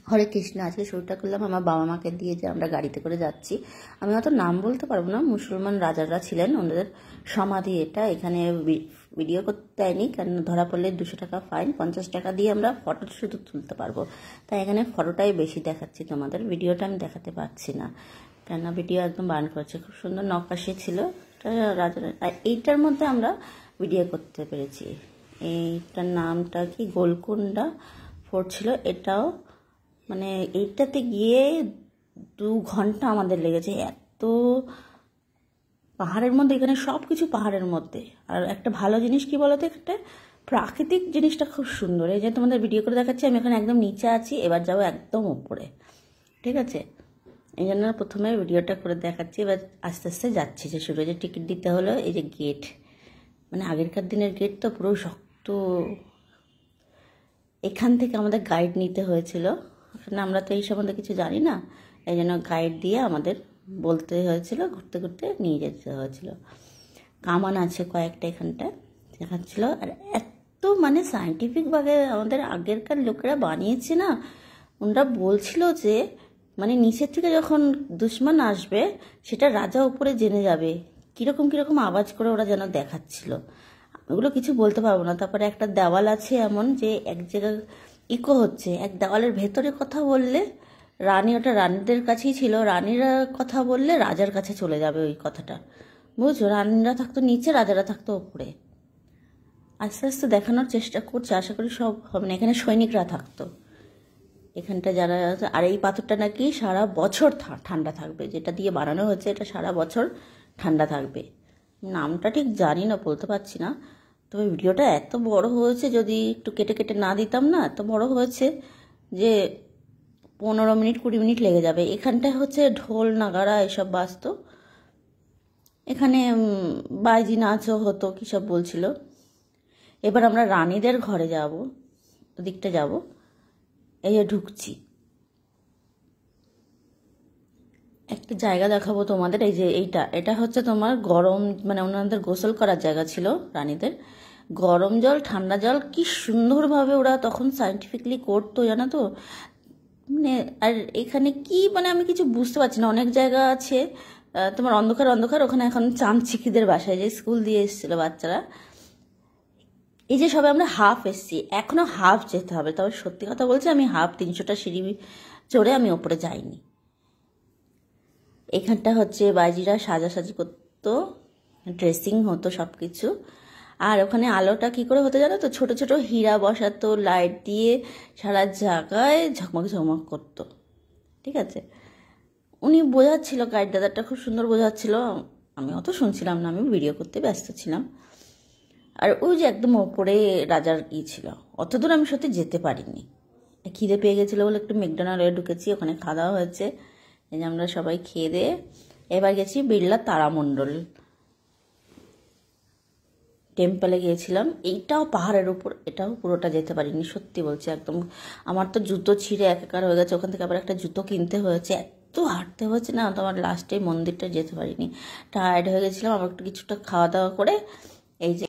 হরে কৃষ্ণ। আজকে শুরুটা করলাম আমার বাবা মাকে দিয়ে, যে আমরা গাড়িতে করে যাচ্ছি। আমি অত নাম বলতে পারবো না, মুসলমান রাজারা ছিলেন, ওনাদের সমাধি এটা। এখানে ভিডিও করতে দেয়নি, কারণ ধরা পড়লে 200 টাকা ফাইন, 50 টাকা দিয়ে আমরা ফটো শুধু তুলতে পারবো। তাই এখানে ফটোটাই বেশি দেখাচ্ছি তোমাদের, ভিডিওটা আমি দেখাতে পারছি না, কেননা ভিডিও একদম বান করছে। খুব সুন্দর নকশি ছিল রাজারা। আর এইটার মধ্যে আমরা ভিডিও করতে পেরেছি। এইটার নামটা কি, গোলকুন্ডা ফোর্ট ছিল এটাও। মানে এইটাতে গিয়ে 2 ঘন্টা আমাদের লেগেছে। এত পাহাড়ের মধ্যে, এখানে সব কিছু পাহাড়ের মধ্যে। আর একটা ভালো জিনিস কি বলতো, একটা প্রাকৃতিক জিনিসটা খুব সুন্দর। এই যে তোমাদের ভিডিও করে দেখাচ্ছি, আমি এখন একদম নিচে আছি, এবার যাবো একদম উপরে, ঠিক আছে? এই জন্য প্রথমে ভিডিওটা করে দেখাচ্ছি, এবার আস্তে আস্তে যাচ্ছি। যে শুরু যে টিকিট দিতে হলো, এই যে গেট, মানে আগেরকার দিনের গেট তো পুরো শক্ত। এখান থেকে আমাদের গাইড নিতে হয়েছিল, কারণ আমরা তো এই সম্বন্ধে কিছু জানি না। এই জন্য গাইড দিয়ে আমাদের বলতে হয়েছিল, ঘুরতে ঘুরতে নিয়ে যেতে হয়েছিল। কামান আছে কয়েকটা এখানটা দেখাচ্ছিল। আর এত মানে সায়েন্টিফিকভাবে আমাদের আগেরকার লোকেরা বানিয়েছে না। ওনারা বলছিল যে মানে নিচের থেকে যখন দুশ্মন আসবে, সেটা রাজা উপরে জেনে যাবে। কীরকম কীরকম আওয়াজ করে ওরা যেন দেখাচ্ছিল, ওগুলো কিছু বলতে পারবো না। তারপরে একটা দেওয়াল আছে এমন যে এক জায়গায় ইকো হচ্ছে, এক দেওয়ালের ভেতরে কথা বললে রানী, ওটা রানীদের কাছেই ছিল, রানীরা কথা বললে রাজার কাছে চলে যাবে ওই কথাটা, বুঝছো? রানীরা থাকতো নিচে, রাজারা থাকতো ওপরে। আস্তে আস্তে দেখানোর চেষ্টা করছে, আশা করি সব হবে না। এখানে সৈনিকরা থাকতো এখানটা যারা। আর এই পাথরটা নাকি সারা বছর ঠান্ডা থাকবে, যেটা দিয়ে বানানো হচ্ছে এটা সারা বছর ঠান্ডা থাকবে। নামটা ঠিক জানি না, বলতে পারছি না। তবে ভিডিওটা এত বড় হয়েছে, যদি একটু কেটে কেটে না দিতাম না, এত বড় হয়েছে যে 15 মিনিট 20 মিনিট লেগে যাবে। এখানটায় হচ্ছে ঢোল নাগারা এসব বাজতো। এখানে বাইজি নাচও হতো, কী সব বলছিল। এবার আমরা রানীদের ঘরে যাব, ওদিকটা যাব। এই যে ঢুকছি, একটা জায়গা দেখাবো তোমাদের। এই যে এটা হচ্ছে তোমার গরম, মানে ওনাদের গোসল করার জায়গা ছিল রানীদের। গরম জল ঠান্ডা জল কি সুন্দরভাবে ওরা তখন সায়েন্টিফিকলি করতো, জানো তো। মানে আর এখানে কি, মানে আমি কিছু বুঝতে পারছি না। অনেক জায়গা আছে তোমার অন্ধকার অন্ধকার, ওখানে এখন চামচিকিদের বাসায় যে স্কুল দিয়ে এসেছিলো বাচ্চারা। এই যে সবে আমরা হাফ এসছি, এখনো হাফ যেতে হবে। তবে সত্যি কথা বলছি, আমি হাফ 300টা সিঁড়ি চড়ে আমি ওপরে যাইনি। এখানটা হচ্ছে বাইজিরা সাজাসাজি করতো, ড্রেসিং হতো সব কিছু। আর ওখানে আলোটা কি করে হতো জানো তো, ছোট ছোট হীরা বসাতো লাইট দিয়ে, সারা জায়গায় ঝকমক ঝকমক করতো, ঠিক আছে? উনি বোঝাচ্ছিল, গাইড দাদাটা খুব সুন্দর বোঝাচ্ছিল। আমি অত শুনছিলাম না, আমি ভিডিও করতে ব্যস্ত ছিলাম। আর ওই যে একদম ওপরে রাজার ছিল, অত দূর আমি সত্যি যেতে পারিনি। খিদে পেয়ে গেছিলো বলে একটু ম্যাকডোনাল্ডে ঢুকেছি, ওখানে খাওয়া দাওয়া হয়েছে। এই যে আমরা সবাই খেয়ে দিয়ে এবার গেছি বিড়লা তারামণ্ডল টেম্পলে গিয়েছিলাম। এইটাও পাহাড়ের উপর, এটাও পুরোটা যেতে পারিনি, সত্যি বলছি। একদম আমার তো জুতো ছিঁড়ে একাকার হয়ে গেছে। ওখান থেকে আবার একটা জুতো কিনতে হয়েছে, এত হাঁটতে হয়েছে না। তো আমার লাস্টে মন্দিরটা যেতে পারিনি, টায়ার্ড হয়ে গেছিলাম। আবার একটু কিছুটা খাওয়া দাওয়া করে এই যে